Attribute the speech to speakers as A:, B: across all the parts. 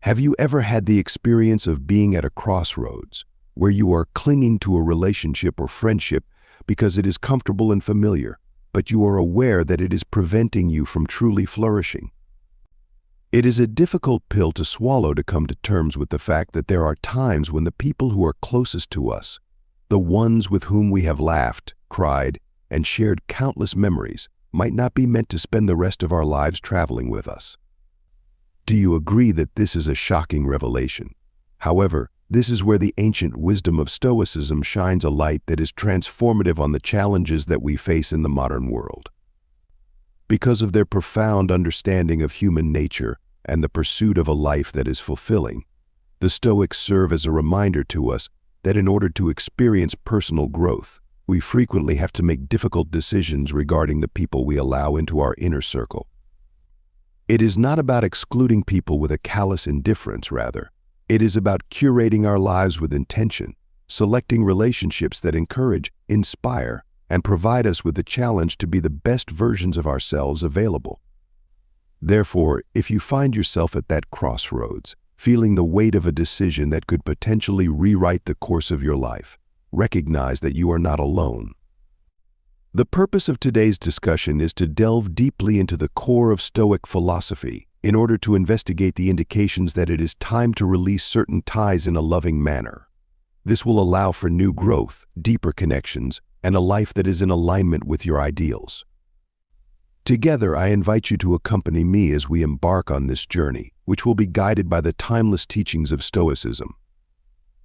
A: Have you ever had the experience of being at a crossroads, where you are clinging to a relationship or friendship because it is comfortable and familiar, but you are aware that it is preventing you from truly flourishing? It is a difficult pill to swallow to come to terms with the fact that there are times when the people who are closest to us, the ones with whom we have laughed, cried, and shared countless memories, might not be meant to spend the rest of our lives traveling with us. Do you agree that this is a shocking revelation? However, this is where the ancient wisdom of Stoicism shines a light that is transformative on the challenges that we face in the modern world. Because of their profound understanding of human nature and the pursuit of a life that is fulfilling, the Stoics serve as a reminder to us that in order to experience personal growth, we frequently have to make difficult decisions regarding the people we allow into our inner circle. It is not about excluding people with a callous indifference, rather. It is about curating our lives with intention, selecting relationships that encourage, inspire, and provide us with the challenge to be the best versions of ourselves available. Therefore, if you find yourself at that crossroads, feeling the weight of a decision that could potentially rewrite the course of your life, recognize that you are not alone. The purpose of today's discussion is to delve deeply into the core of Stoic philosophy in order to investigate the indications that it is time to release certain ties in a loving manner. This will allow for new growth, deeper connections, and a life that is in alignment with your ideals. Together, I invite you to accompany me as we embark on this journey, which will be guided by the timeless teachings of Stoicism.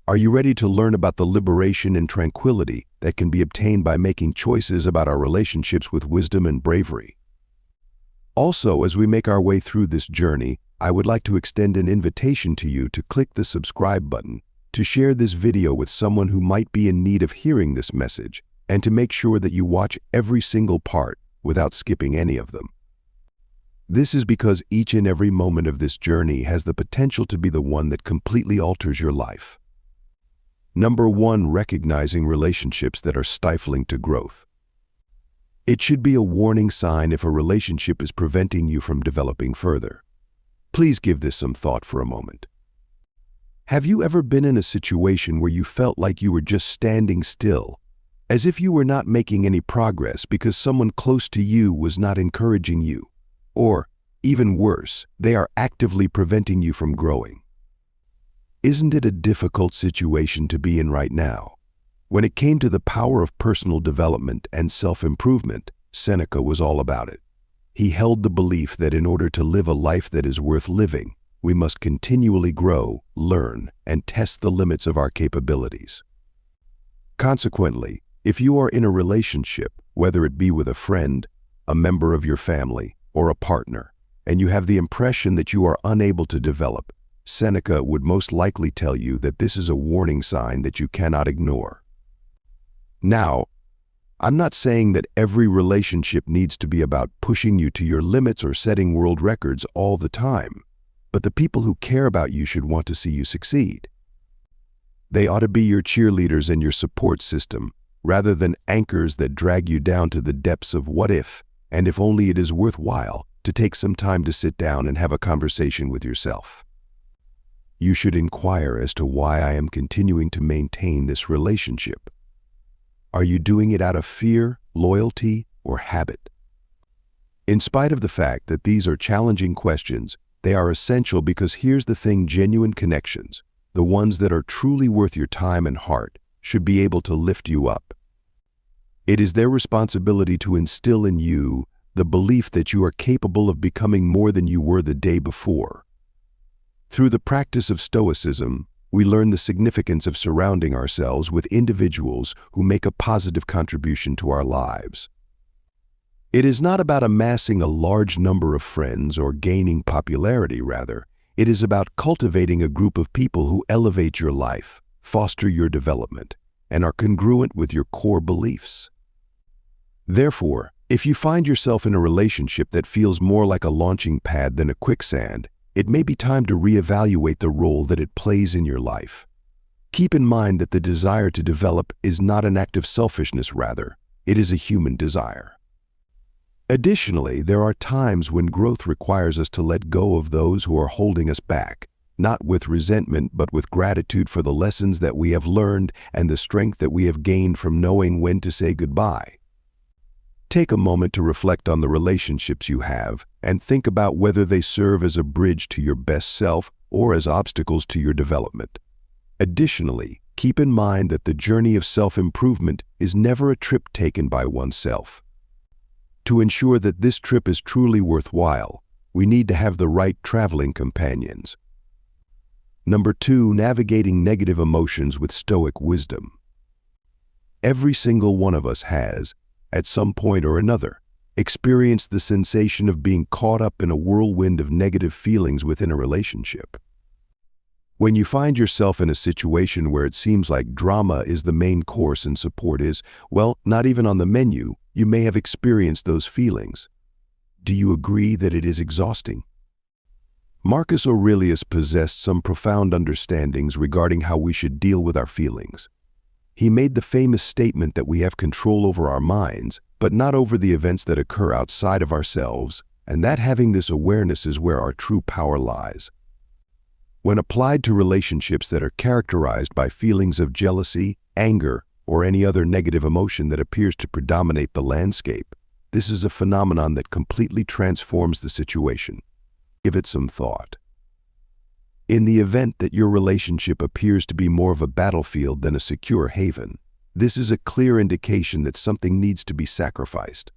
A: Are you ready to learn about the liberation and tranquility that can be obtained by making choices about our relationships with wisdom and bravery? Also, as we make our way through this journey, I would like to extend an invitation to you to click the subscribe button, to share this video with someone who might be in need of hearing this message, and to make sure that you watch every single part without skipping any of them. This is because each and every moment of this journey has the potential to be the one that completely alters your life. Number 1, recognizing relationships that are stifling to growth. It should be a warning sign if a relationship is preventing you from developing further. Please give this some thought for a moment. Have you ever been in a situation where you felt like you were just standing still, as if you were not making any progress because someone close to you was not encouraging you? Or, even worse, they are actively preventing you from growing. Isn't it a difficult situation to be in right now? When it came to the power of personal development and self-improvement, Seneca was all about it. He held the belief that in order to live a life that is worth living, we must continually grow, learn, and test the limits of our capabilities. Consequently, if you are in a relationship, whether it be with a friend, a member of your family, or a partner, and you have the impression that you are unable to develop, Seneca would most likely tell you that this is a warning sign that you cannot ignore. Now, I'm not saying that every relationship needs to be about pushing you to your limits or setting world records all the time, but the people who care about you should want to see you succeed. They ought to be your cheerleaders and your support system, rather than anchors that drag you down to the depths of what if, and if only it is worthwhile to take some time to sit down and have a conversation with yourself. You should inquire as to why I am continuing to maintain this relationship. Are you doing it out of fear, loyalty, or habit? In spite of the fact that these are challenging questions, they are essential because here's the thing: genuine connections, the ones that are truly worth your time and heart, should be able to lift you up. It is their responsibility to instill in you the belief that you are capable of becoming more than you were the day before. Through the practice of Stoicism, we learn the significance of surrounding ourselves with individuals who make a positive contribution to our lives. It is not about amassing a large number of friends or gaining popularity, rather, it is about cultivating a group of people who elevate your life, foster your development, and are congruent with your core beliefs. Therefore, if you find yourself in a relationship that feels more like a launching pad than a quicksand, it may be time to reevaluate the role that it plays in your life. Keep in mind that the desire to develop is not an act of selfishness, rather, it is a human desire. Additionally, there are times when growth requires us to let go of those who are holding us back, not with resentment but with gratitude for the lessons that we have learned and the strength that we have gained from knowing when to say goodbye. Take a moment to reflect on the relationships you have and think about whether they serve as a bridge to your best self or as obstacles to your development. Additionally, keep in mind that the journey of self-improvement is never a trip taken by oneself. To ensure that this trip is truly worthwhile, we need to have the right traveling companions. Number 2, navigating negative emotions with Stoic wisdom. Every single one of us has, at some point or another, experienced the sensation of being caught up in a whirlwind of negative feelings within a relationship. When you find yourself in a situation where it seems like drama is the main course and support is, well, not even on the menu, you may have experienced those feelings. Do you agree that it is exhausting? Marcus Aurelius possessed some profound understandings regarding how we should deal with our feelings. He made the famous statement that we have control over our minds, but not over the events that occur outside of ourselves, and that having this awareness is where our true power lies. When applied to relationships that are characterized by feelings of jealousy, anger, or any other negative emotion that appears to predominate the landscape, this is a phenomenon that completely transforms the situation. Give it some thought. In the event that your relationship appears to be more of a battlefield than a secure haven, this is a clear indication that something needs to be sacrificed.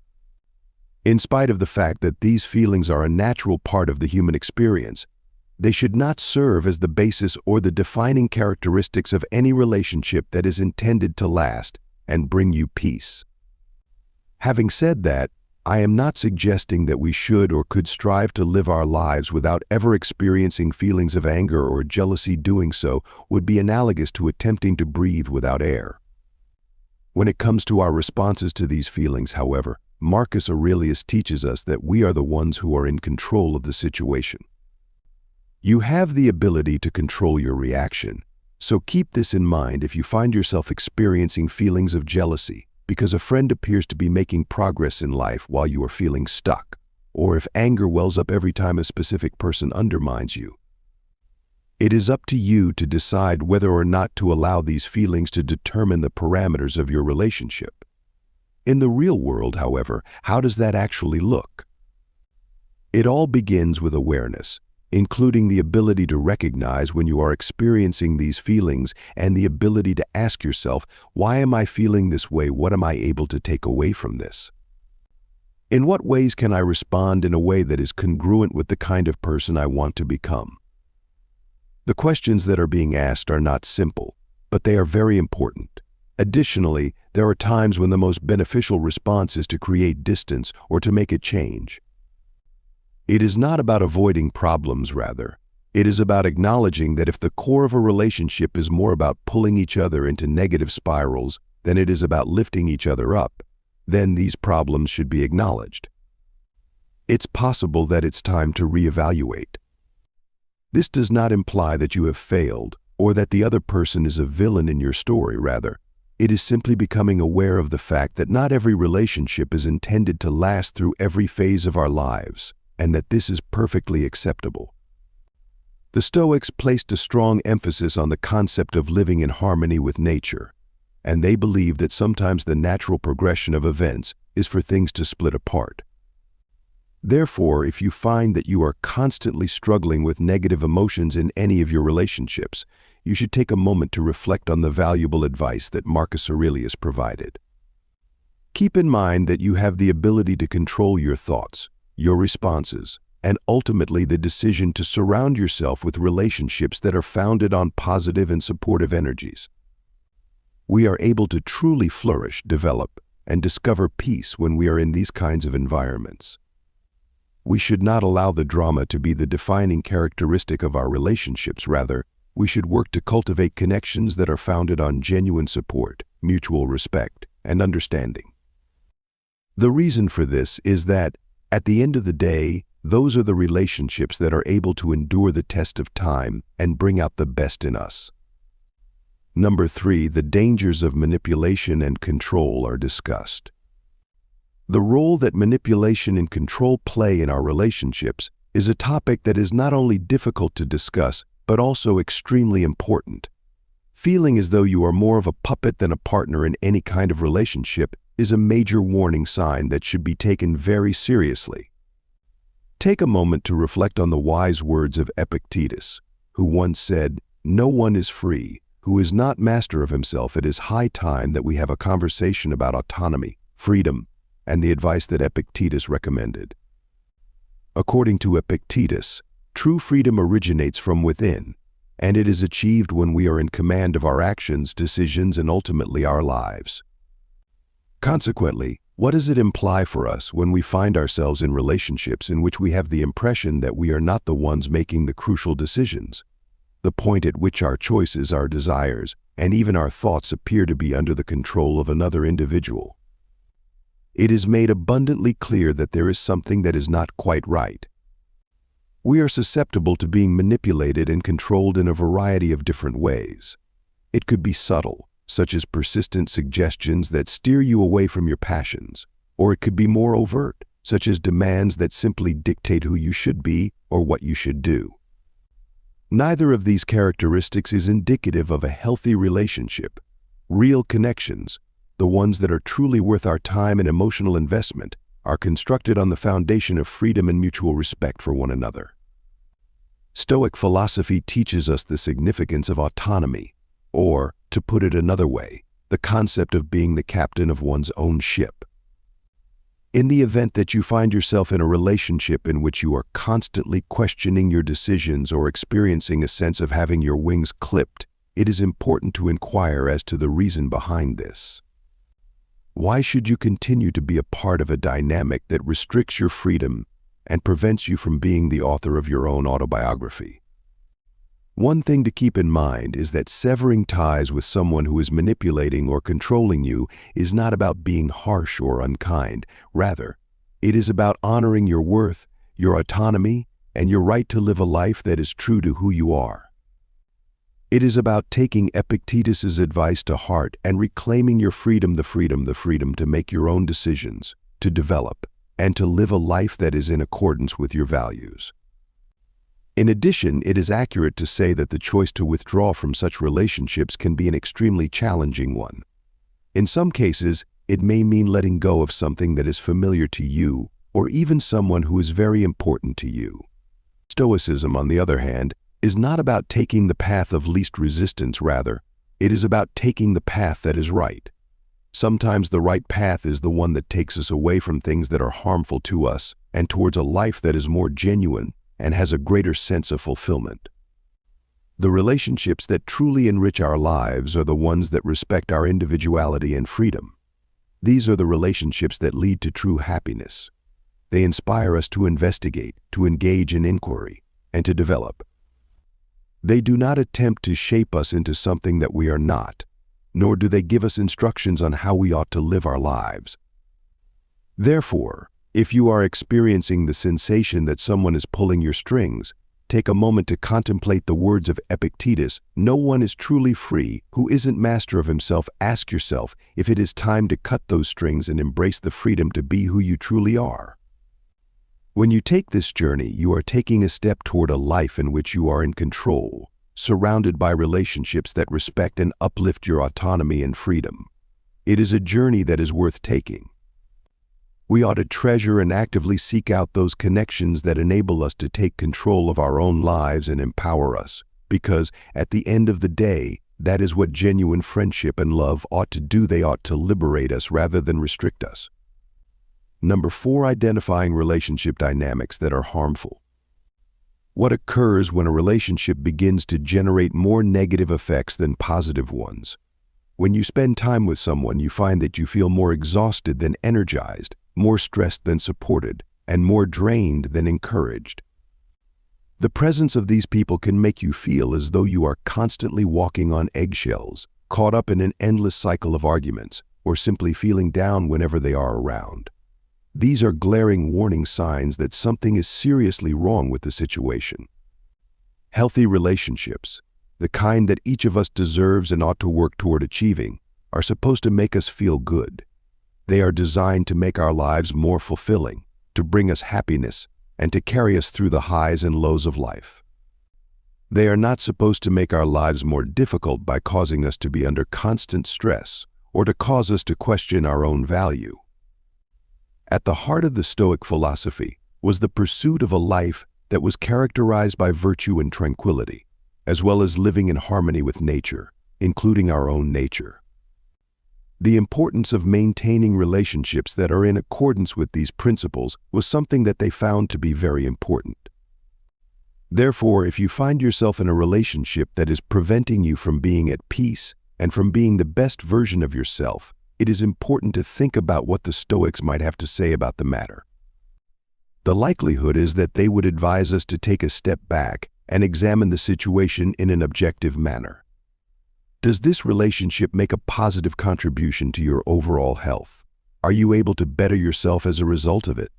A: In spite of the fact that these feelings are a natural part of the human experience, they should not serve as the basis or the defining characteristics of any relationship that is intended to last and bring you peace. Having said that, I am not suggesting that we should or could strive to live our lives without ever experiencing feelings of anger or jealousy. Doing so would be analogous to attempting to breathe without air. When it comes to our responses to these feelings, however, Marcus Aurelius teaches us that we are the ones who are in control of the situation. You have the ability to control your reaction, so keep this in mind if you find yourself experiencing feelings of jealousy because a friend appears to be making progress in life while you are feeling stuck, or if anger wells up every time a specific person undermines you. It is up to you to decide whether or not to allow these feelings to determine the parameters of your relationship. In the real world, however, how does that actually look? It all begins with awareness, including the ability to recognize when you are experiencing these feelings and the ability to ask yourself, why am I feeling this way? What am I able to take away from this? In what ways can I respond in a way that is congruent with the kind of person I want to become? The questions that are being asked are not simple, but they are very important. Additionally, there are times when the most beneficial response is to create distance or to make a change. It is not about avoiding problems, rather. It is about acknowledging that if the core of a relationship is more about pulling each other into negative spirals than it is about lifting each other up, then these problems should be acknowledged. It's possible that it's time to reevaluate. This does not imply that you have failed or that the other person is a villain in your story, rather. It is simply becoming aware of the fact that not every relationship is intended to last through every phase of our lives, and that this is perfectly acceptable. The Stoics placed a strong emphasis on the concept of living in harmony with nature, and they believe that sometimes the natural progression of events is for things to split apart. Therefore, if you find that you are constantly struggling with negative emotions in any of your relationships, you should take a moment to reflect on the valuable advice that Marcus Aurelius provided. Keep in mind that you have the ability to control your thoughts, your responses, and ultimately the decision to surround yourself with relationships that are founded on positive and supportive energies. We are able to truly flourish, develop, and discover peace when we are in these kinds of environments. We should not allow the drama to be the defining characteristic of our relationships. Rather, we should work to cultivate connections that are founded on genuine support, mutual respect, and understanding. The reason for this is that, at the end of the day, those are the relationships that are able to endure the test of time and bring out the best in us. Number 3, the dangers of manipulation and control are discussed. The role that manipulation and control play in our relationships is a topic that is not only difficult to discuss, but also extremely important. Feeling as though you are more of a puppet than a partner in any kind of relationship is a major warning sign that should be taken very seriously. Take a moment to reflect on the wise words of Epictetus, who once said, "No one is free who is not master of himself. It is high time that we have a conversation about autonomy, freedom, and the advice that Epictetus recommended." According to Epictetus, true freedom originates from within, and it is achieved when we are in command of our actions, decisions, and ultimately our lives. Consequently, what does it imply for us when we find ourselves in relationships in which we have the impression that we are not the ones making the crucial decisions? The point at which our choices, our desires, and even our thoughts appear to be under the control of another individual. It is made abundantly clear that there is something that is not quite right. We are susceptible to being manipulated and controlled in a variety of different ways. It could be subtle, such as persistent suggestions that steer you away from your passions, or it could be more overt, such as demands that simply dictate who you should be or what you should do. Neither of these characteristics is indicative of a healthy relationship. Real connections, the ones that are truly worth our time and emotional investment, are constructed on the foundation of freedom and mutual respect for one another. Stoic philosophy teaches us the significance of autonomy, or, to put it another way, the concept of being the captain of one's own ship. In the event that you find yourself in a relationship in which you are constantly questioning your decisions or experiencing a sense of having your wings clipped, it is important to inquire as to the reason behind this. Why should you continue to be a part of a dynamic that restricts your freedom and prevents you from being the author of your own autobiography? One thing to keep in mind is that severing ties with someone who is manipulating or controlling you is not about being harsh or unkind. Rather, it is about honoring your worth, your autonomy, and your right to live a life that is true to who you are. It is about taking Epictetus's advice to heart and reclaiming your freedom, the freedom to make your own decisions, to develop, and to live a life that is in accordance with your values. In addition, it is accurate to say that the choice to withdraw from such relationships can be an extremely challenging one. In some cases, it may mean letting go of something that is familiar to you, or even someone who is very important to you. Stoicism, on the other hand, is not about taking the path of least resistance. Rather, it is about taking the path that is right. Sometimes the right path is the one that takes us away from things that are harmful to us and towards a life that is more genuine and has a greater sense of fulfillment. The relationships that truly enrich our lives are the ones that respect our individuality and freedom. These are the relationships that lead to true happiness. They inspire us to investigate, to engage in inquiry, and to develop. They do not attempt to shape us into something that we are not, nor do they give us instructions on how we ought to live our lives. Therefore, if you are experiencing the sensation that someone is pulling your strings, take a moment to contemplate the words of Epictetus, "No one is truly free who isn't master of himself." Ask yourself if it is time to cut those strings and embrace the freedom to be who you truly are. When you take this journey, you are taking a step toward a life in which you are in control, surrounded by relationships that respect and uplift your autonomy and freedom. It is a journey that is worth taking. We ought to treasure and actively seek out those connections that enable us to take control of our own lives and empower us, because at the end of the day, that is what genuine friendship and love ought to do. They ought to liberate us rather than restrict us. Number 4, identifying relationship dynamics that are harmful. What occurs when a relationship begins to generate more negative effects than positive ones? When you spend time with someone, you find that you feel more exhausted than energized, more stressed than supported, and more drained than encouraged. The presence of these people can make you feel as though you are constantly walking on eggshells, caught up in an endless cycle of arguments, or simply feeling down whenever they are around. These are glaring warning signs that something is seriously wrong with the situation. Healthy relationships, the kind that each of us deserves and ought to work toward achieving, are supposed to make us feel good. They are designed to make our lives more fulfilling, to bring us happiness, and to carry us through the highs and lows of life. They are not supposed to make our lives more difficult by causing us to be under constant stress or to cause us to question our own value. At the heart of the Stoic philosophy was the pursuit of a life that was characterized by virtue and tranquility, as well as living in harmony with nature, including our own nature. The importance of maintaining relationships that are in accordance with these principles was something that they found to be very important. Therefore, if you find yourself in a relationship that is preventing you from being at peace and from being the best version of yourself, it is important to think about what the Stoics might have to say about the matter. The likelihood is that they would advise us to take a step back and examine the situation in an objective manner. Does this relationship make a positive contribution to your overall health? Are you able to better yourself as a result of it?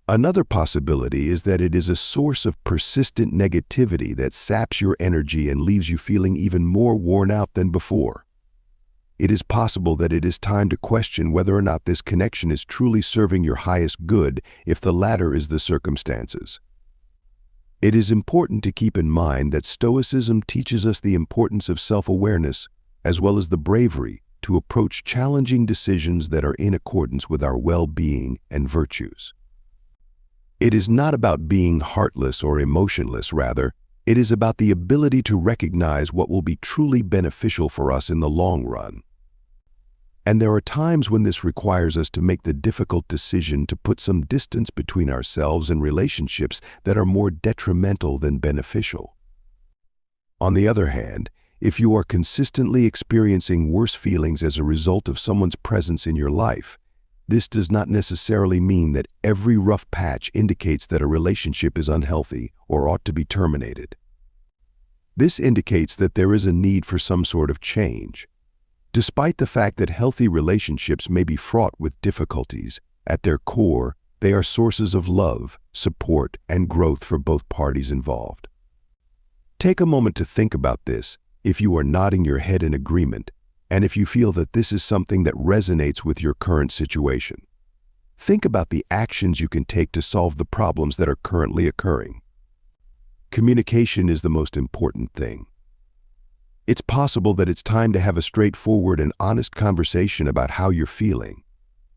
A: Another possibility is that it is a source of persistent negativity that saps your energy and leaves you feeling even more worn out than before. It is possible that it is time to question whether or not this connection is truly serving your highest good if the latter is the circumstances. It is important to keep in mind that Stoicism teaches us the importance of self-awareness as well as the bravery to approach challenging decisions that are in accordance with our well-being and virtues. It is not about being heartless or emotionless, rather, it is about the ability to recognize what will be truly beneficial for us in the long run. And there are times when this requires us to make the difficult decision to put some distance between ourselves and relationships that are more detrimental than beneficial. On the other hand, if you are consistently experiencing worse feelings as a result of someone's presence in your life, this does not necessarily mean that every rough patch indicates that a relationship is unhealthy or ought to be terminated. This indicates that there is a need for some sort of change. Despite the fact that healthy relationships may be fraught with difficulties, at their core, they are sources of love, support, and growth for both parties involved. Take a moment to think about this if you are nodding your head in agreement, and if you feel that this is something that resonates with your current situation. Think about the actions you can take to solve the problems that are currently occurring. Communication is the most important thing. It's possible that it's time to have a straightforward and honest conversation about how you're feeling.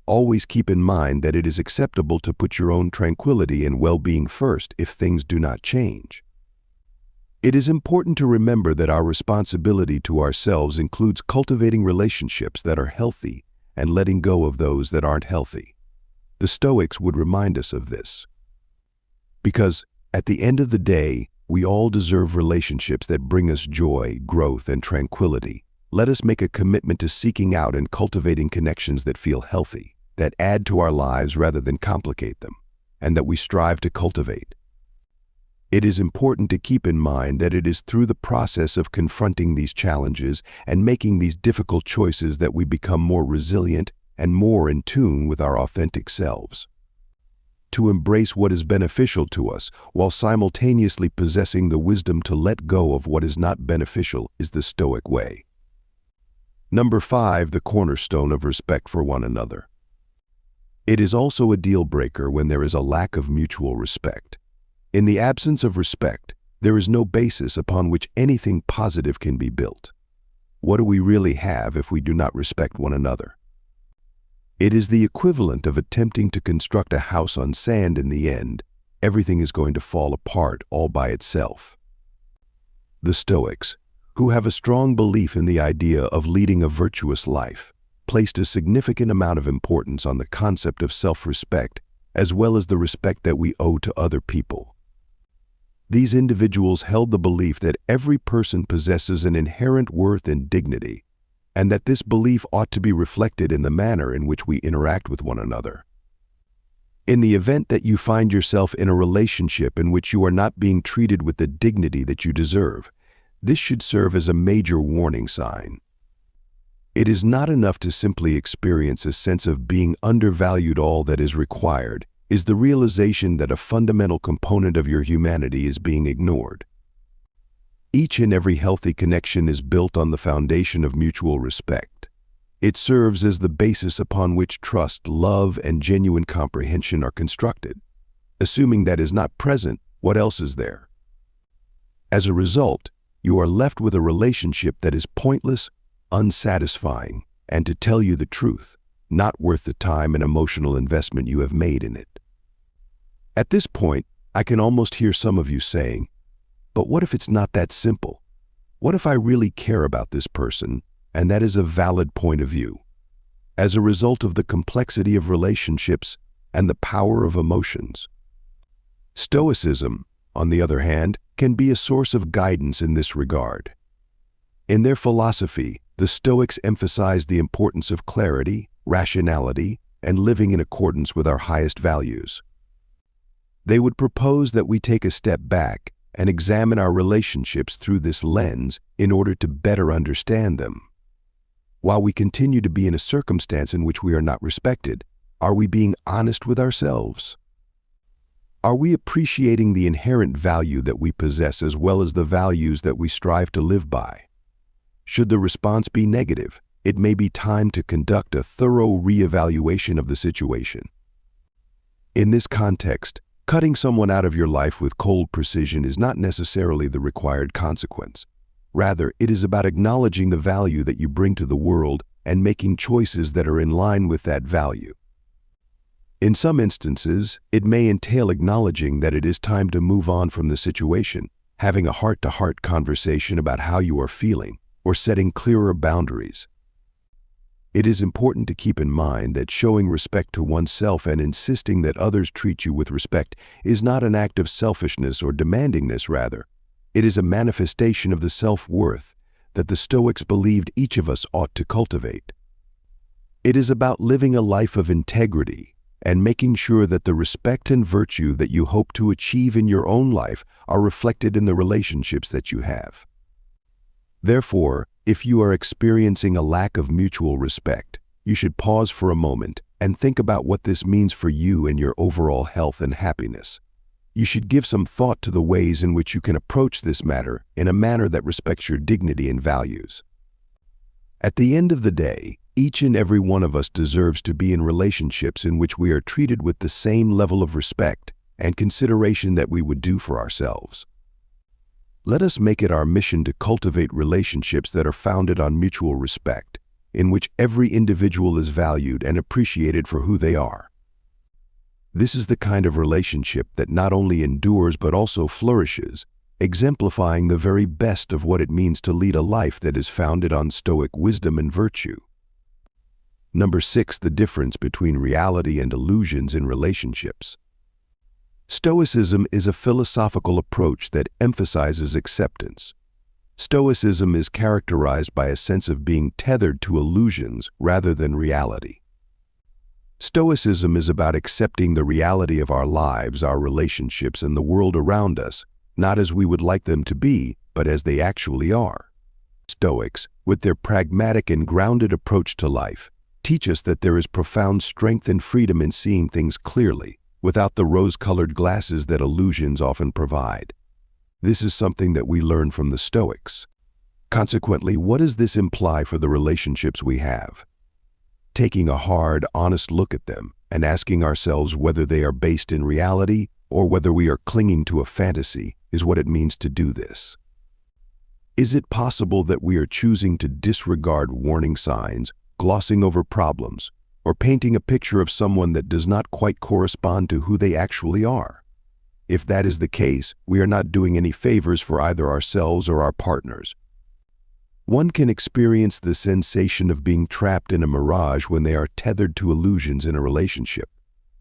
A: Always keep in mind that it is acceptable to put your own tranquility and well-being first if things do not change. It is important to remember that our responsibility to ourselves includes cultivating relationships that are healthy and letting go of those that aren't healthy. The Stoics would remind us of this. Because, at the end of the day, we all deserve relationships that bring us joy, growth, and tranquility. Let us make a commitment to seeking out and cultivating connections that feel healthy, that add to our lives rather than complicate them, and that we strive to cultivate. It is important to keep in mind that it is through the process of confronting these challenges and making these difficult choices that we become more resilient and more in tune with our authentic selves. To embrace what is beneficial to us while simultaneously possessing the wisdom to let go of what is not beneficial is the Stoic way. Number 5, the cornerstone of respect for one another. It is also a deal breaker when there is a lack of mutual respect. In the absence of respect, there is no basis upon which anything positive can be built. What do we really have if we do not respect one another? It is the equivalent of attempting to construct a house on sand. In the end, everything is going to fall apart all by itself. The Stoics, who have a strong belief in the idea of leading a virtuous life, placed a significant amount of importance on the concept of self-respect as well as the respect that we owe to other people. These individuals held the belief that every person possesses an inherent worth and dignity, and that this belief ought to be reflected in the manner in which we interact with one another. In the event that you find yourself in a relationship in which you are not being treated with the dignity that you deserve, this should serve as a major warning sign. It is not enough to simply experience a sense of being undervalued. All that is required is the realization that a fundamental component of your humanity is being ignored. Each and every healthy connection is built on the foundation of mutual respect. It serves as the basis upon which trust, love, and genuine comprehension are constructed. Assuming that is not present, what else is there? As a result, you are left with a relationship that is pointless, unsatisfying, and to tell you the truth, not worth the time and emotional investment you have made in it. At this point, I can almost hear some of you saying, "But what if it's not that simple? What if I really care about this person?" And that is a valid point of view. As a result of the complexity of relationships and the power of emotions. Stoicism, on the other hand, can be a source of guidance in this regard. In their philosophy, the Stoics emphasize the importance of clarity, rationality, and living in accordance with our highest values. They would propose that we take a step back and examine our relationships through this lens in order to better understand them. While we continue to be in a circumstance in which we are not respected, are we being honest with ourselves? Are we appreciating the inherent value that we possess as well as the values that we strive to live by? Should the response be negative, it may be time to conduct a thorough reevaluation of the situation. In this context, cutting someone out of your life with cold precision is not necessarily the required consequence. Rather, it is about acknowledging the value that you bring to the world and making choices that are in line with that value. In some instances, it may entail acknowledging that it is time to move on from the situation, having a heart-to-heart conversation about how you are feeling, or setting clearer boundaries. It is important to keep in mind that showing respect to oneself and insisting that others treat you with respect is not an act of selfishness or demandingness. Rather, it is a manifestation of the self-worth that the Stoics believed each of us ought to cultivate. It is about living a life of integrity and making sure that the respect and virtue that you hope to achieve in your own life are reflected in the relationships that you have. Therefore, if you are experiencing a lack of mutual respect, you should pause for a moment and think about what this means for you and your overall health and happiness. You should give some thought to the ways in which you can approach this matter in a manner that respects your dignity and values. At the end of the day, each and every one of us deserves to be in relationships in which we are treated with the same level of respect and consideration that we would do for ourselves. Let us make it our mission to cultivate relationships that are founded on mutual respect, in which every individual is valued and appreciated for who they are. This is the kind of relationship that not only endures but also flourishes, exemplifying the very best of what it means to lead a life that is founded on Stoic wisdom and virtue. Number 6, the difference between reality and illusions in relationships. Stoicism is a philosophical approach that emphasizes acceptance. Stoicism is characterized by a sense of being tethered to illusions rather than reality. Stoicism is about accepting the reality of our lives, our relationships, and the world around us, not as we would like them to be, but as they actually are. Stoics, with their pragmatic and grounded approach to life, teach us that there is profound strength and freedom in seeing things clearly, without the rose-colored glasses that illusions often provide. This is something that we learn from the Stoics. Consequently, what does this imply for the relationships we have? Taking a hard, honest look at them and asking ourselves whether they are based in reality or whether we are clinging to a fantasy is what it means to do this. Is it possible that we are choosing to disregard warning signs, glossing over problems, or painting a picture of someone that does not quite correspond to who they actually are? If that is the case, we are not doing any favors for either ourselves or our partners. One can experience the sensation of being trapped in a mirage when they are tethered to illusions in a relationship.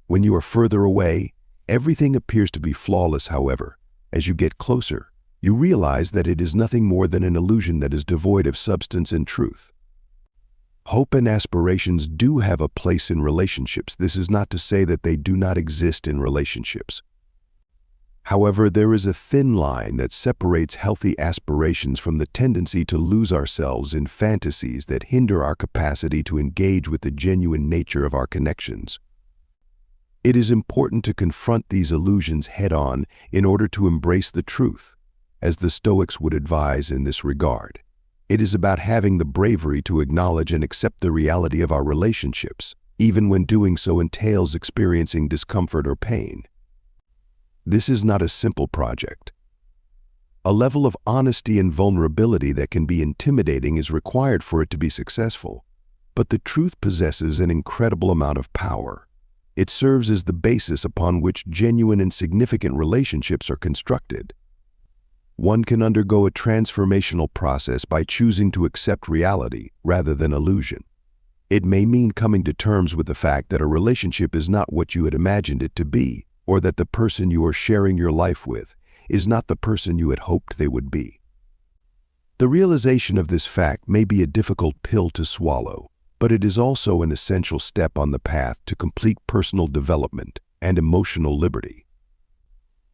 A: When you are further away, everything appears to be flawless. However, as you get closer, you realize that it is nothing more than an illusion that is devoid of substance and truth. Hope and aspirations do have a place in relationships. This is not to say that they do not exist in relationships. However, there is a thin line that separates healthy aspirations from the tendency to lose ourselves in fantasies that hinder our capacity to engage with the genuine nature of our connections. It is important to confront these illusions head-on in order to embrace the truth, as the Stoics would advise in this regard. It is about having the bravery to acknowledge and accept the reality of our relationships, even when doing so entails experiencing discomfort or pain. This is not a simple project. A level of honesty and vulnerability that can be intimidating is required for it to be successful. But the truth possesses an incredible amount of power. It serves as the basis upon which genuine and significant relationships are constructed. One can undergo a transformational process by choosing to accept reality rather than illusion. It may mean coming to terms with the fact that a relationship is not what you had imagined it to be, or that the person you are sharing your life with is not the person you had hoped they would be. The realization of this fact may be a difficult pill to swallow, but it is also an essential step on the path to complete personal development and emotional liberty.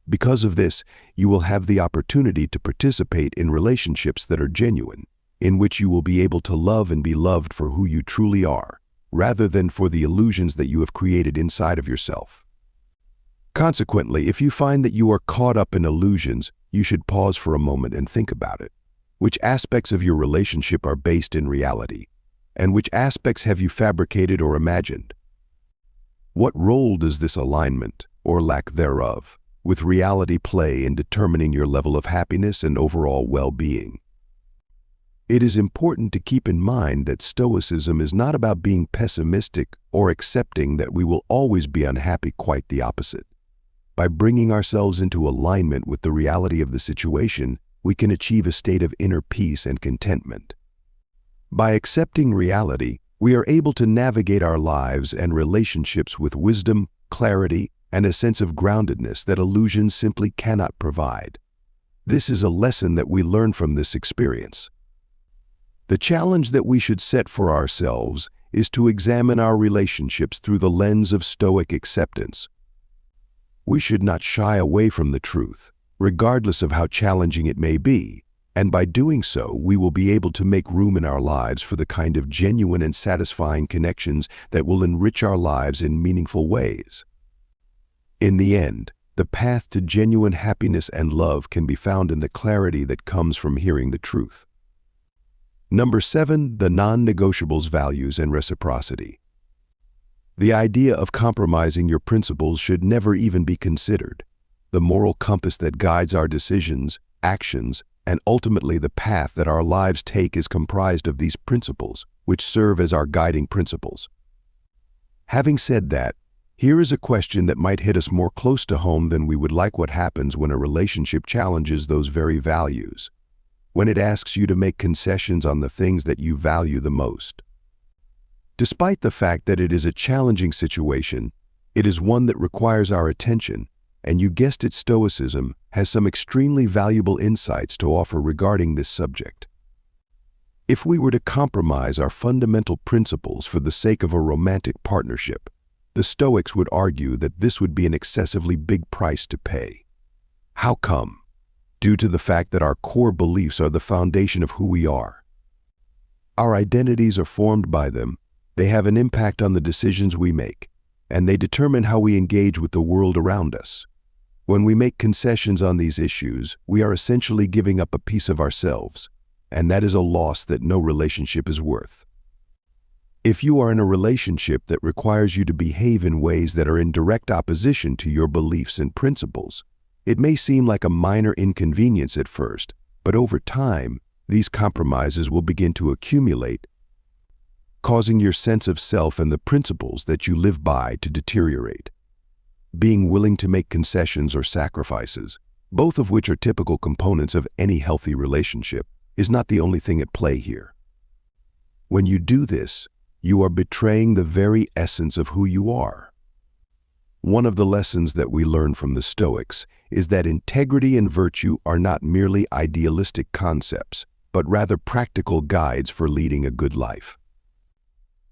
A: Because of this, you will have the opportunity to participate in relationships that are genuine, in which you will be able to love and be loved for who you truly are, rather than for the illusions that you have created inside of yourself. Consequently, if you find that you are caught up in illusions, you should pause for a moment and think about it. Which aspects of your relationship are based in reality? And which aspects have you fabricated or imagined? What role does this alignment, or lack thereof, with reality play in determining your level of happiness and overall well-being? It is important to keep in mind that Stoicism is not about being pessimistic or accepting that we will always be unhappy, quite the opposite. By bringing ourselves into alignment with the reality of the situation, we can achieve a state of inner peace and contentment. By accepting reality, we are able to navigate our lives and relationships with wisdom, clarity, and a sense of groundedness that illusions simply cannot provide. This is a lesson that we learn from this experience. The challenge that we should set for ourselves is to examine our relationships through the lens of Stoic acceptance. We should not shy away from the truth, regardless of how challenging it may be, and by doing so, we will be able to make room in our lives for the kind of genuine and satisfying connections that will enrich our lives in meaningful ways. In the end, the path to genuine happiness and love can be found in the clarity that comes from hearing the truth. Number 7, the non-negotiables, values and reciprocity. The idea of compromising your principles should never even be considered. The moral compass that guides our decisions, actions, and ultimately the path that our lives take is comprised of these principles, which serve as our guiding principles. Having said that, here is a question that might hit us more close to home than we would like. What happens when a relationship challenges those very values? When it asks you to make concessions on the things that you value the most? Despite the fact that it is a challenging situation, it is one that requires our attention, and you guessed it, Stoicism has some extremely valuable insights to offer regarding this subject. If we were to compromise our fundamental principles for the sake of a romantic partnership, the Stoics would argue that this would be an excessively big price to pay. How come? Due to the fact that our core beliefs are the foundation of who we are. Our identities are formed by them, they have an impact on the decisions we make, and they determine how we engage with the world around us. When we make concessions on these issues, we are essentially giving up a piece of ourselves, and that is a loss that no relationship is worth. If you are in a relationship that requires you to behave in ways that are in direct opposition to your beliefs and principles, it may seem like a minor inconvenience at first, but over time, these compromises will begin to accumulate, causing your sense of self and the principles that you live by to deteriorate. Being willing to make concessions or sacrifices, both of which are typical components of any healthy relationship, is not the only thing at play here. When you do this, you are betraying the very essence of who you are. One of the lessons that we learn from the Stoics is that integrity and virtue are not merely idealistic concepts, but rather practical guides for leading a good life.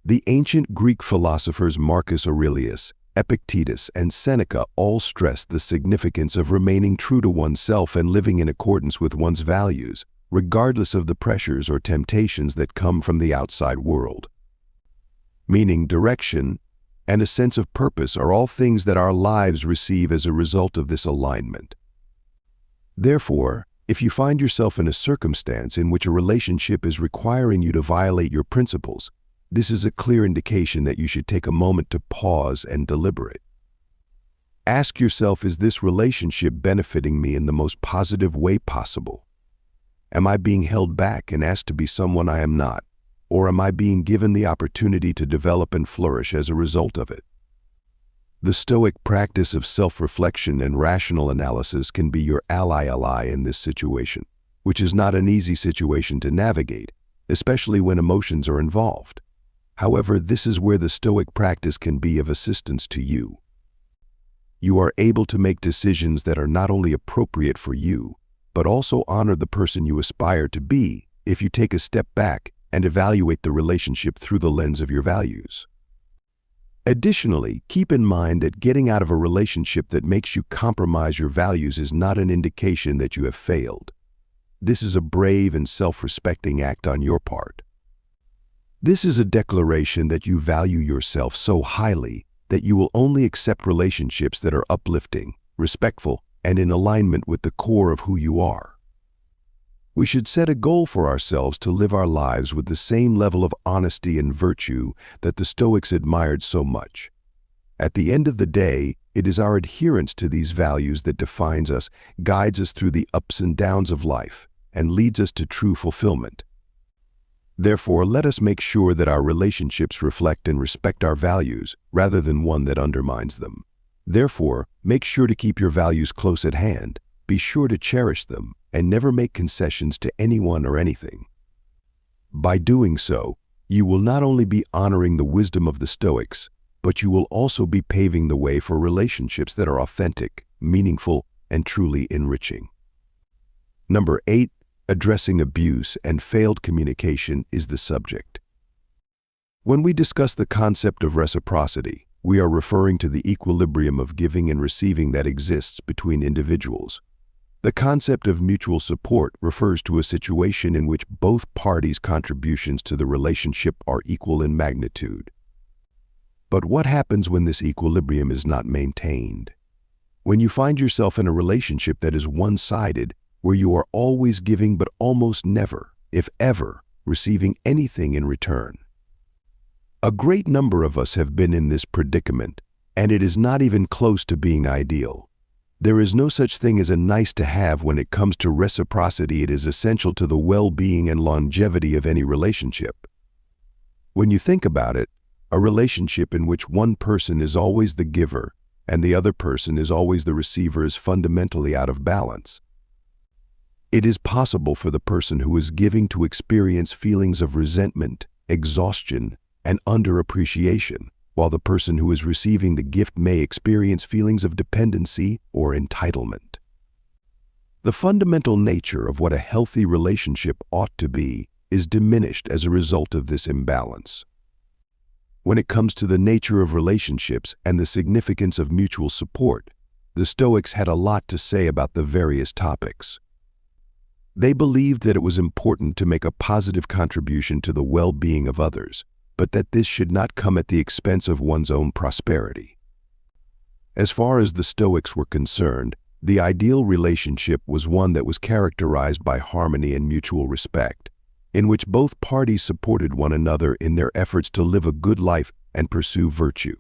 A: The ancient Greek philosophers Marcus Aurelius, Epictetus, and Seneca all stressed the significance of remaining true to oneself and living in accordance with one's values, regardless of the pressures or temptations that come from the outside world. Meaning, direction, and a sense of purpose are all things that our lives receive as a result of this alignment. Therefore, if you find yourself in a circumstance in which a relationship is requiring you to violate your principles, this is a clear indication that you should take a moment to pause and deliberate. Ask yourself, is this relationship benefiting me in the most positive way possible? Am I being held back and asked to be someone I am not? Or am I being given the opportunity to develop and flourish as a result of it? The Stoic practice of self-reflection and rational analysis can be your ally in this situation, which is not an easy situation to navigate, especially when emotions are involved. However, this is where the Stoic practice can be of assistance to you. You are able to make decisions that are not only appropriate for you, but also honor the person you aspire to be if you take a step back and evaluate the relationship through the lens of your values. Additionally, keep in mind that getting out of a relationship that makes you compromise your values is not an indication that you have failed. This is a brave and self-respecting act on your part. This is a declaration that you value yourself so highly that you will only accept relationships that are uplifting, respectful, and in alignment with the core of who you are. We should set a goal for ourselves to live our lives with the same level of honesty and virtue that the Stoics admired so much. At the end of the day, it is our adherence to these values that defines us, guides us through the ups and downs of life, and leads us to true fulfillment. Therefore, let us make sure that our relationships reflect and respect our values rather than one that undermines them. Therefore, make sure to keep your values close at hand, be sure to cherish them, and never make concessions to anyone or anything. By doing so, you will not only be honoring the wisdom of the Stoics, but you will also be paving the way for relationships that are authentic, meaningful, and truly enriching. Number 8. Addressing abuse and failed communication is the subject. When we discuss the concept of reciprocity, we are referring to the equilibrium of giving and receiving that exists between individuals. The concept of mutual support refers to a situation in which both parties' contributions to the relationship are equal in magnitude. But what happens when this equilibrium is not maintained? When you find yourself in a relationship that is one-sided, where you are always giving but almost never, if ever, receiving anything in return. A great number of us have been in this predicament, and it is not even close to being ideal. There is no such thing as a nice to have when it comes to reciprocity. It is essential to the well-being and longevity of any relationship. When you think about it, a relationship in which one person is always the giver and the other person is always the receiver is fundamentally out of balance. It is possible for the person who is giving to experience feelings of resentment, exhaustion, and underappreciation, while the person who is receiving the gift may experience feelings of dependency or entitlement. The fundamental nature of what a healthy relationship ought to be is diminished as a result of this imbalance. When it comes to the nature of relationships and the significance of mutual support, the Stoics had a lot to say about the various topics. They believed that it was important to make a positive contribution to the well-being of others, but that this should not come at the expense of one's own prosperity. As far as the Stoics were concerned, the ideal relationship was one that was characterized by harmony and mutual respect, in which both parties supported one another in their efforts to live a good life and pursue virtue.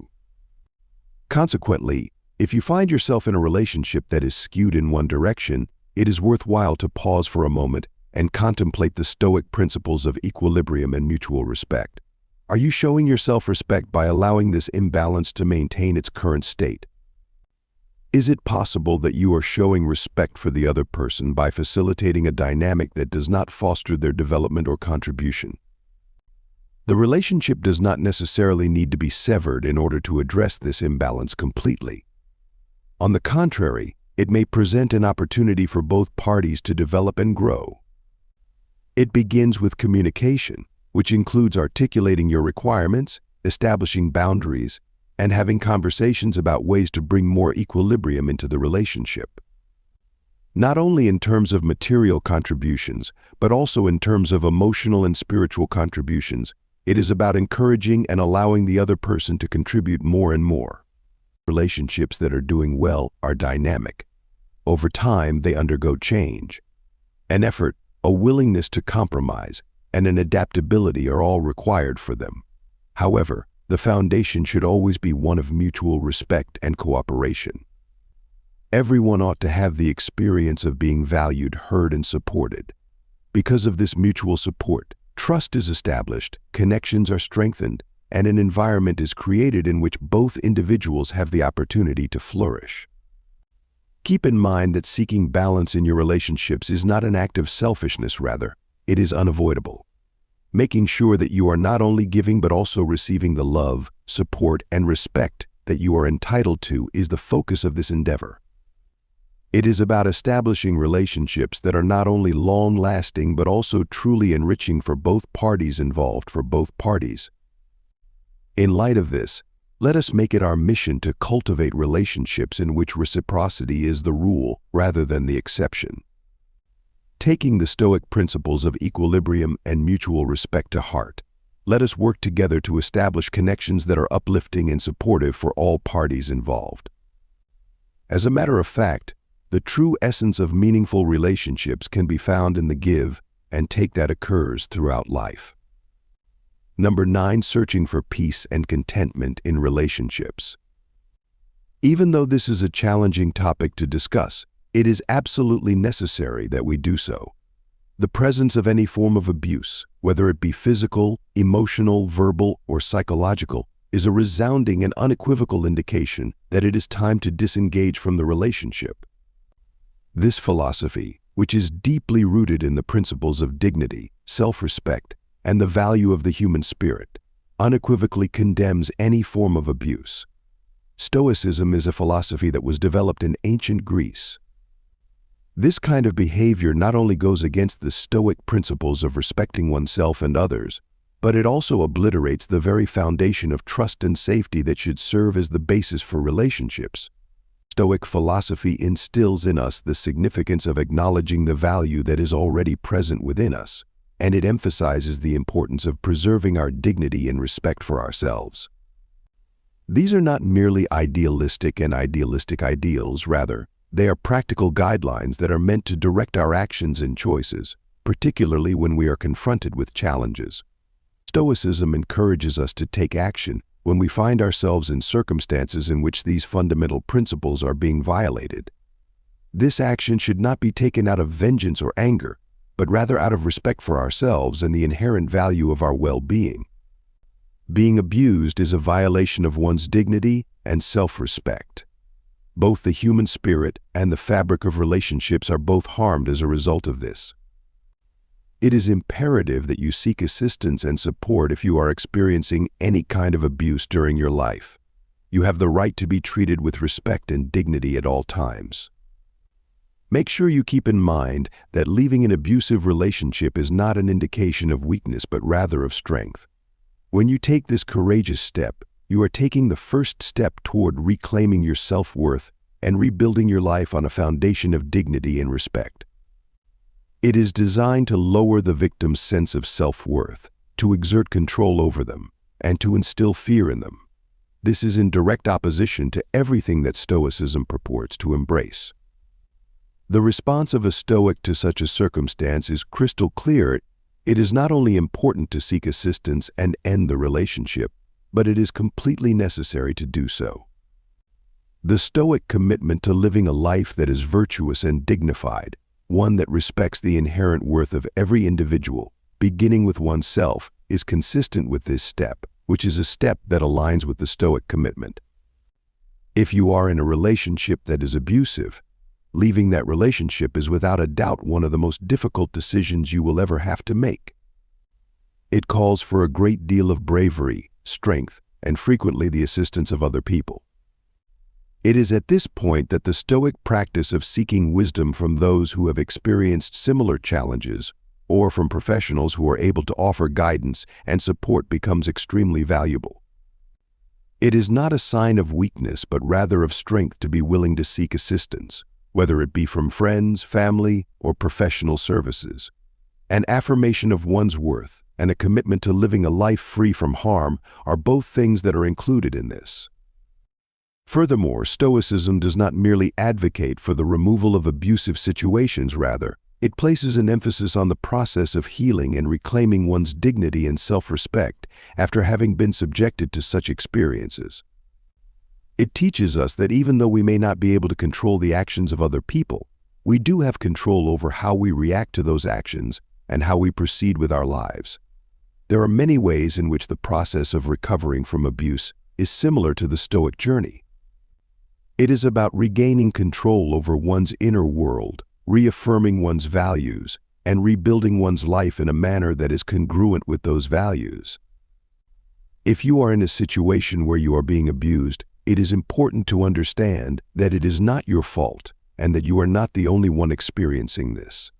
A: Consequently, if you find yourself in a relationship that is skewed in one direction, it is worthwhile to pause for a moment and contemplate the Stoic principles of equilibrium and mutual respect. Are you showing yourself respect by allowing this imbalance to maintain its current state? Is it possible that you are showing respect for the other person by facilitating a dynamic that does not foster their development or contribution? The relationship does not necessarily need to be severed in order to address this imbalance completely. On the contrary, it may present an opportunity for both parties to develop and grow. It begins with communication, which includes articulating your requirements, establishing boundaries, and having conversations about ways to bring more equilibrium into the relationship. Not only in terms of material contributions, but also in terms of emotional and spiritual contributions, it is about encouraging and allowing the other person to contribute more and more. Relationships that are doing well are dynamic. Over time, they undergo change. An effort, a willingness to compromise, and an adaptability are all required for them. However, the foundation should always be one of mutual respect and cooperation. Everyone ought to have the experience of being valued, heard, and supported. Because of this mutual support, trust is established, connections are strengthened, and an environment is created in which both individuals have the opportunity to flourish. Keep in mind that seeking balance in your relationships is not an act of selfishness, rather, it is unavoidable. Making sure that you are not only giving but also receiving the love, support, and respect that you are entitled to is the focus of this endeavor. It is about establishing relationships that are not only long-lasting but also truly enriching for both parties involved, for both parties. In light of this, let us make it our mission to cultivate relationships in which reciprocity is the rule rather than the exception. Taking the Stoic principles of equilibrium and mutual respect to heart, let us work together to establish connections that are uplifting and supportive for all parties involved. As a matter of fact, the true essence of meaningful relationships can be found in the give and take that occurs throughout life. Number 9, searching for peace and contentment in relationships. Even though this is a challenging topic to discuss, it is absolutely necessary that we do so. The presence of any form of abuse, whether it be physical, emotional, verbal, or psychological, is a resounding and unequivocal indication that it is time to disengage from the relationship. This philosophy, which is deeply rooted in the principles of dignity, self-respect, and the value of the human spirit, unequivocally condemns any form of abuse. Stoicism is a philosophy that was developed in ancient Greece. This kind of behavior not only goes against the Stoic principles of respecting oneself and others, but it also obliterates the very foundation of trust and safety that should serve as the basis for relationships. Stoic philosophy instills in us the significance of acknowledging the value that is already present within us, and it emphasizes the importance of preserving our dignity and respect for ourselves. These are not merely idealistic ideals, rather, they are practical guidelines that are meant to direct our actions and choices, particularly when we are confronted with challenges. Stoicism encourages us to take action when we find ourselves in circumstances in which these fundamental principles are being violated. This action should not be taken out of vengeance or anger, but rather out of respect for ourselves and the inherent value of our well-being. Being abused is a violation of one's dignity and self-respect. Both the human spirit and the fabric of relationships are both harmed as a result of this. It is imperative that you seek assistance and support if you are experiencing any kind of abuse during your life. You have the right to be treated with respect and dignity at all times. Make sure you keep in mind that leaving an abusive relationship is not an indication of weakness but rather of strength. When you take this courageous step, you are taking the first step toward reclaiming your self-worth and rebuilding your life on a foundation of dignity and respect. It is designed to lower the victim's sense of self-worth, to exert control over them, and to instill fear in them. This is in direct opposition to everything that Stoicism purports to embrace. The response of a Stoic to such a circumstance is crystal clear. It is not only important to seek assistance and end the relationship, but it is completely necessary to do so. The Stoic commitment to living a life that is virtuous and dignified, one that respects the inherent worth of every individual, beginning with oneself, is consistent with this step, which is a step that aligns with the Stoic commitment. If you are in a relationship that is abusive, leaving that relationship is without a doubt one of the most difficult decisions you will ever have to make. It calls for a great deal of bravery, strength, and frequently the assistance of other people. It is at this point that the Stoic practice of seeking wisdom from those who have experienced similar challenges or from professionals who are able to offer guidance and support becomes extremely valuable. It is not a sign of weakness but rather of strength to be willing to seek assistance, whether it be from friends, family, or professional services. An affirmation of one's worth and a commitment to living a life free from harm are both things that are included in this. Furthermore, Stoicism does not merely advocate for the removal of abusive situations, rather, it places an emphasis on the process of healing and reclaiming one's dignity and self-respect after having been subjected to such experiences. It teaches us that even though we may not be able to control the actions of other people, we do have control over how we react to those actions and how we proceed with our lives. There are many ways in which the process of recovering from abuse is similar to the Stoic journey. It is about regaining control over one's inner world, reaffirming one's values, and rebuilding one's life in a manner that is congruent with those values. If you are in a situation where you are being abused, it is important to understand that it is not your fault and that you are not the only one experiencing this.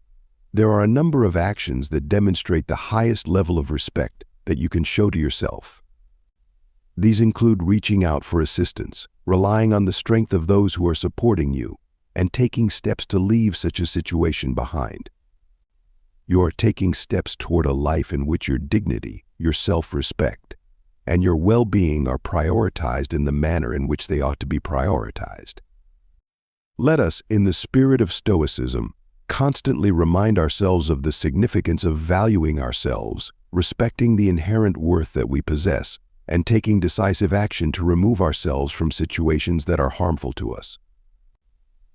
A: There are a number of actions that demonstrate the highest level of respect that you can show to yourself. These include reaching out for assistance, relying on the strength of those who are supporting you, and taking steps to leave such a situation behind. You are taking steps toward a life in which your dignity, your self-respect, and your well-being are prioritized in the manner in which they ought to be prioritized. Let us, in the spirit of Stoicism, constantly remind ourselves of the significance of valuing ourselves, respecting the inherent worth that we possess, and taking decisive action to remove ourselves from situations that are harmful to us.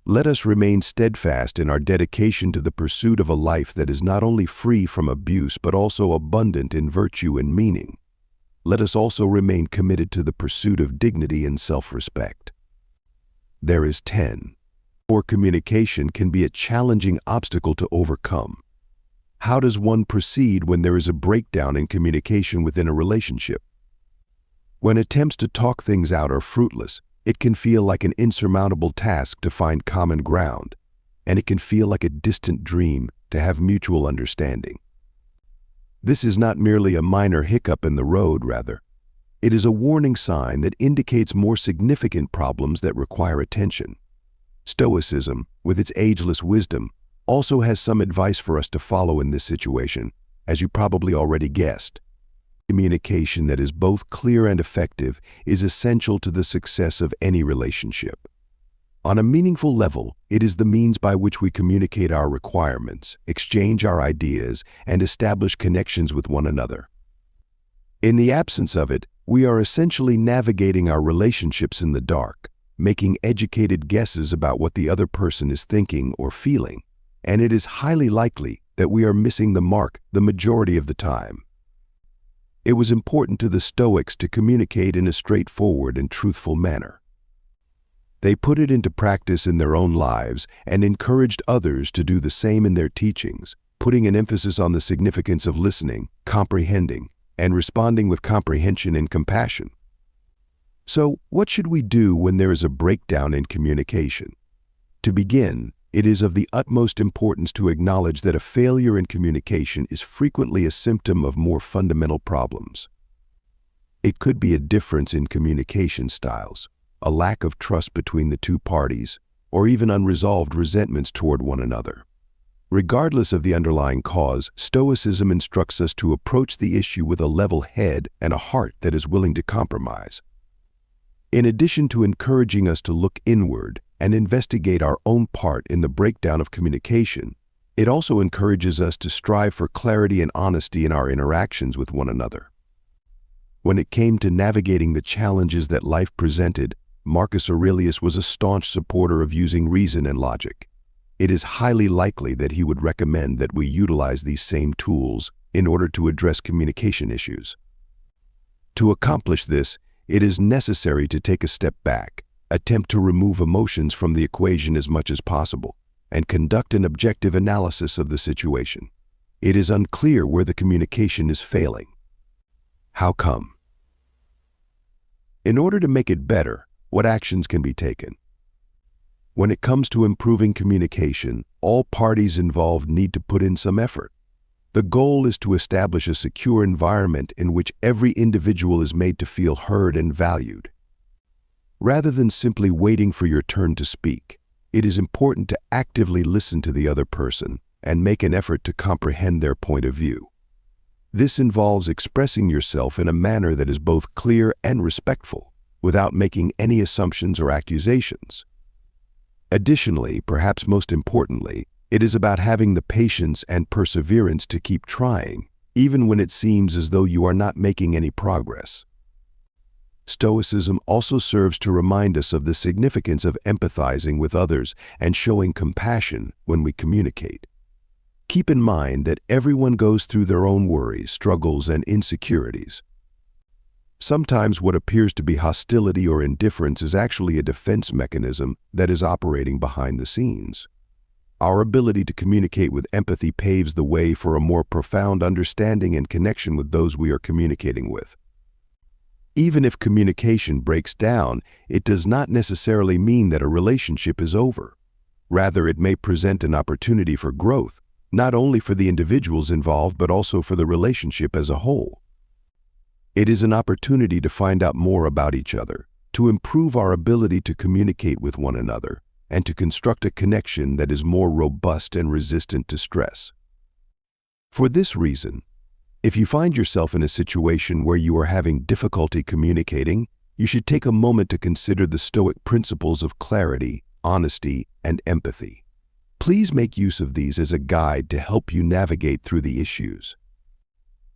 A: Let us remain steadfast in our dedication to the pursuit of a life that is not only free from abuse but also abundant in virtue and meaning. Let us also remain committed to the pursuit of dignity and self-respect. There is 10. Poor communication can be a challenging obstacle to overcome. How does one proceed when there is a breakdown in communication within a relationship? When attempts to talk things out are fruitless, it can feel like an insurmountable task to find common ground, and it can feel like a distant dream to have mutual understanding. This is not merely a minor hiccup in the road, rather. It is a warning sign that indicates more significant problems that require attention. Stoicism, with its ageless wisdom, also has some advice for us to follow in this situation, as you probably already guessed. Communication that is both clear and effective is essential to the success of any relationship. On a meaningful level, it is the means by which we communicate our requirements, exchange our ideas, and establish connections with one another. In the absence of it, we are essentially navigating our relationships in the dark, making educated guesses about what the other person is thinking or feeling, and it is highly likely that we are missing the mark the majority of the time. It was important to the Stoics to communicate in a straightforward and truthful manner. They put it into practice in their own lives and encouraged others to do the same in their teachings, putting an emphasis on the significance of listening, comprehending, and responding with comprehension and compassion. So, what should we do when there is a breakdown in communication? To begin, it is of the utmost importance to acknowledge that a failure in communication is frequently a symptom of more fundamental problems. It could be a difference in communication styles, a lack of trust between the two parties, or even unresolved resentments toward one another. Regardless of the underlying cause, Stoicism instructs us to approach the issue with a level head and a heart that is willing to compromise. In addition to encouraging us to look inward and investigate our own part in the breakdown of communication, it also encourages us to strive for clarity and honesty in our interactions with one another. When it came to navigating the challenges that life presented, Marcus Aurelius was a staunch supporter of using reason and logic. It is highly likely that he would recommend that we utilize these same tools in order to address communication issues. To accomplish this, it is necessary to take a step back, attempt to remove emotions from the equation as much as possible, and conduct an objective analysis of the situation. It is unclear where the communication is failing. How come? In order to make it better, what actions can be taken? When it comes to improving communication, all parties involved need to put in some effort. The goal is to establish a secure environment in which every individual is made to feel heard and valued. Rather than simply waiting for your turn to speak, it is important to actively listen to the other person and make an effort to comprehend their point of view. This involves expressing yourself in a manner that is both clear and respectful, without making any assumptions or accusations. Additionally, perhaps most importantly, it is about having the patience and perseverance to keep trying, even when it seems as though you are not making any progress. Stoicism also serves to remind us of the significance of empathizing with others and showing compassion when we communicate. Keep in mind that everyone goes through their own worries, struggles, and insecurities. Sometimes what appears to be hostility or indifference is actually a defense mechanism that is operating behind the scenes. Our ability to communicate with empathy paves the way for a more profound understanding and connection with those we are communicating with. Even if communication breaks down, it does not necessarily mean that a relationship is over. Rather, it may present an opportunity for growth, not only for the individuals involved, but also for the relationship as a whole. It is an opportunity to find out more about each other, to improve our ability to communicate with one another, and to construct a connection that is more robust and resistant to stress. For this reason, if you find yourself in a situation where you are having difficulty communicating, you should take a moment to consider the Stoic principles of clarity, honesty, and empathy. Please make use of these as a guide to help you navigate through the issues.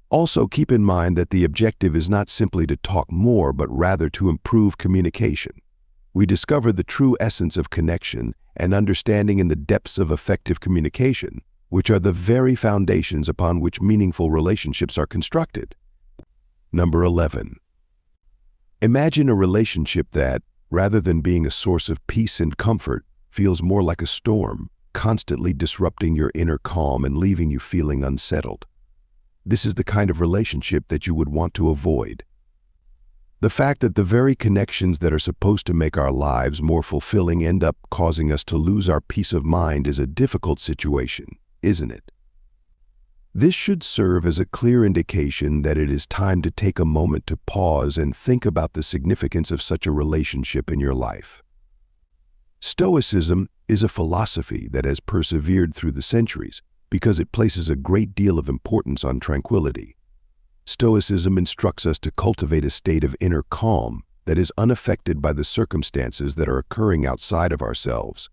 A: Also, keep in mind that the objective is not simply to talk more, but rather to improve communication. We discover the true essence of connection and understanding in the depths of effective communication, which are the very foundations upon which meaningful relationships are constructed. Number 11. Imagine a relationship that, rather than being a source of peace and comfort, feels more like a storm, constantly disrupting your inner calm and leaving you feeling unsettled. This is the kind of relationship that you would want to avoid. The fact that the very connections that are supposed to make our lives more fulfilling end up causing us to lose our peace of mind is a difficult situation, isn't it? This should serve as a clear indication that it is time to take a moment to pause and think about the significance of such a relationship in your life. Stoicism is a philosophy that has persevered through the centuries because it places a great deal of importance on tranquility. Stoicism instructs us to cultivate a state of inner calm that is unaffected by the circumstances that are occurring outside of ourselves.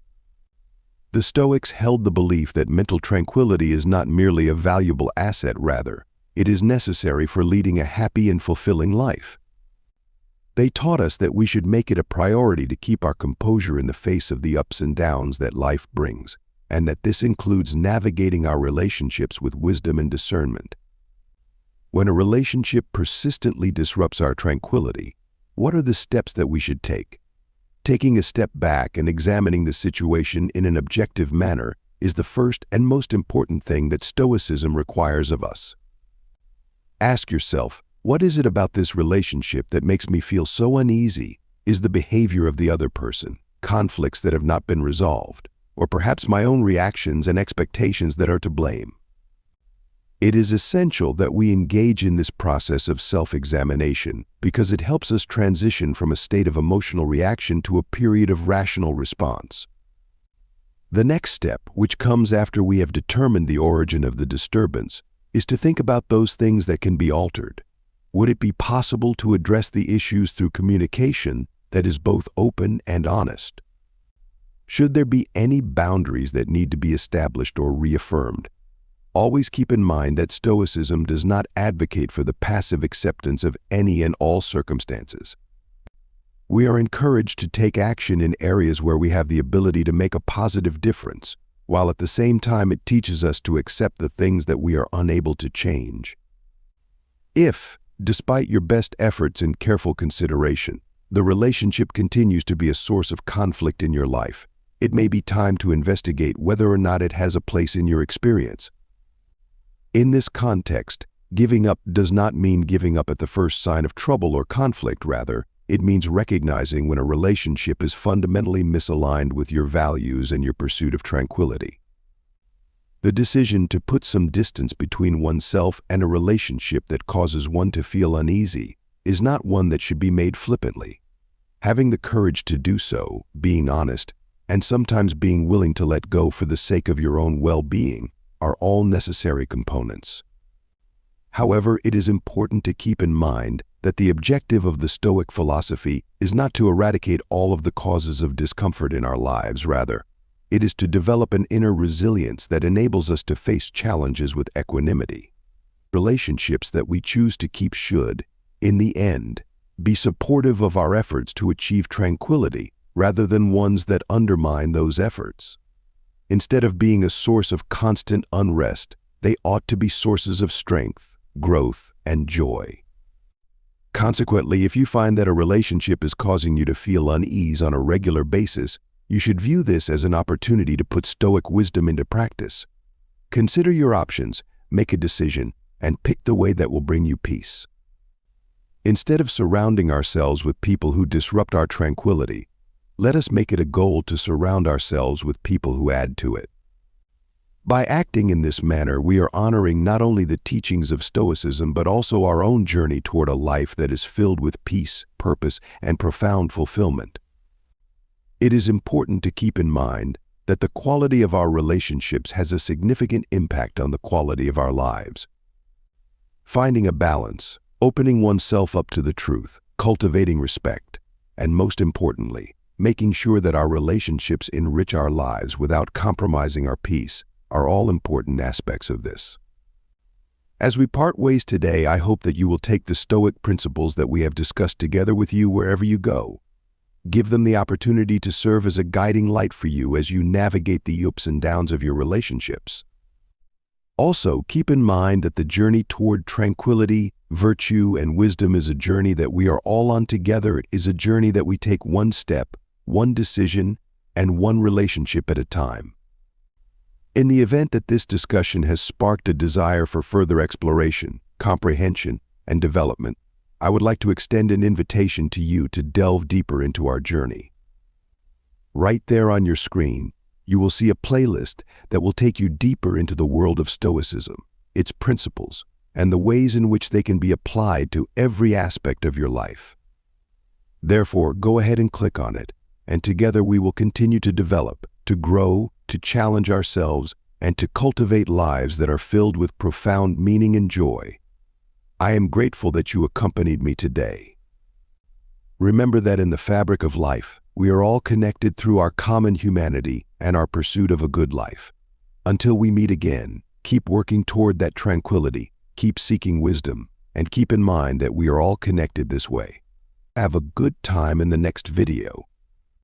A: The Stoics held the belief that mental tranquility is not merely a valuable asset, rather, it is necessary for leading a happy and fulfilling life. They taught us that we should make it a priority to keep our composure in the face of the ups and downs that life brings, and that this includes navigating our relationships with wisdom and discernment. When a relationship persistently disrupts our tranquility, what are the steps that we should take? Taking a step back and examining the situation in an objective manner is the first and most important thing that Stoicism requires of us. Ask yourself, what is it about this relationship that makes me feel so uneasy? Is the behavior of the other person, conflicts that have not been resolved, or perhaps my own reactions and expectations that are to blame? It is essential that we engage in this process of self-examination because it helps us transition from a state of emotional reaction to a period of rational response. The next step, which comes after we have determined the origin of the disturbance, is to think about those things that can be altered. Would it be possible to address the issues through communication that is both open and honest? Should there be any boundaries that need to be established or reaffirmed? Always keep in mind that Stoicism does not advocate for the passive acceptance of any and all circumstances. We are encouraged to take action in areas where we have the ability to make a positive difference, while at the same time it teaches us to accept the things that we are unable to change. If, despite your best efforts and careful consideration, the relationship continues to be a source of conflict in your life, it may be time to investigate whether or not it has a place in your experience. In this context, giving up does not mean giving up at the first sign of trouble or conflict. Rather, it means recognizing when a relationship is fundamentally misaligned with your values and your pursuit of tranquility. The decision to put some distance between oneself and a relationship that causes one to feel uneasy is not one that should be made flippantly. Having the courage to do so, being honest, and sometimes being willing to let go for the sake of your own well-being are all necessary components. However, it is important to keep in mind that the objective of the Stoic philosophy is not to eradicate all of the causes of discomfort in our lives. Rather, it is to develop an inner resilience that enables us to face challenges with equanimity. Relationships that we choose to keep should, in the end, Be supportive of our efforts to achieve tranquility rather than ones that undermine those efforts. Instead of being a source of constant unrest, they ought to be sources of strength, growth, and joy. Consequently, if you find that a relationship is causing you to feel unease on a regular basis, you should view this as an opportunity to put Stoic wisdom into practice. Consider your options, make a decision, and pick the way that will bring you peace. Instead of surrounding ourselves with people who disrupt our tranquility, let us make it a goal to surround ourselves with people who add to it. By acting in this manner, we are honoring not only the teachings of Stoicism, but also our own journey toward a life that is filled with peace, purpose, and profound fulfillment. It is important to keep in mind that the quality of our relationships has a significant impact on the quality of our lives. Finding a balance, opening oneself up to the truth, cultivating respect, and most importantly, making sure that our relationships enrich our lives without compromising our peace are all important aspects of this. As we part ways today, I hope that you will take the Stoic principles that we have discussed together with you wherever you go. Give them the opportunity to serve as a guiding light for you as you navigate the ups and downs of your relationships. Also, keep in mind that the journey toward tranquility, virtue, and wisdom is a journey that we are all on together. It is a journey that we take one step, one decision, and one relationship at a time. In the event that this discussion has sparked a desire for further exploration, comprehension, and development, I would like to extend an invitation to you to delve deeper into our journey. Right there on your screen, you will see a playlist that will take you deeper into the world of Stoicism, its principles, and the ways in which they can be applied to every aspect of your life. Therefore, go ahead and click on it, and together we will continue to develop, to grow, to challenge ourselves, and to cultivate lives that are filled with profound meaning and joy. I am grateful that you accompanied me today. Remember that in the fabric of life, we are all connected through our common humanity and our pursuit of a good life. Until we meet again, keep working toward that tranquility, keep seeking wisdom, and keep in mind that we are all connected this way. Have a good time in the next video.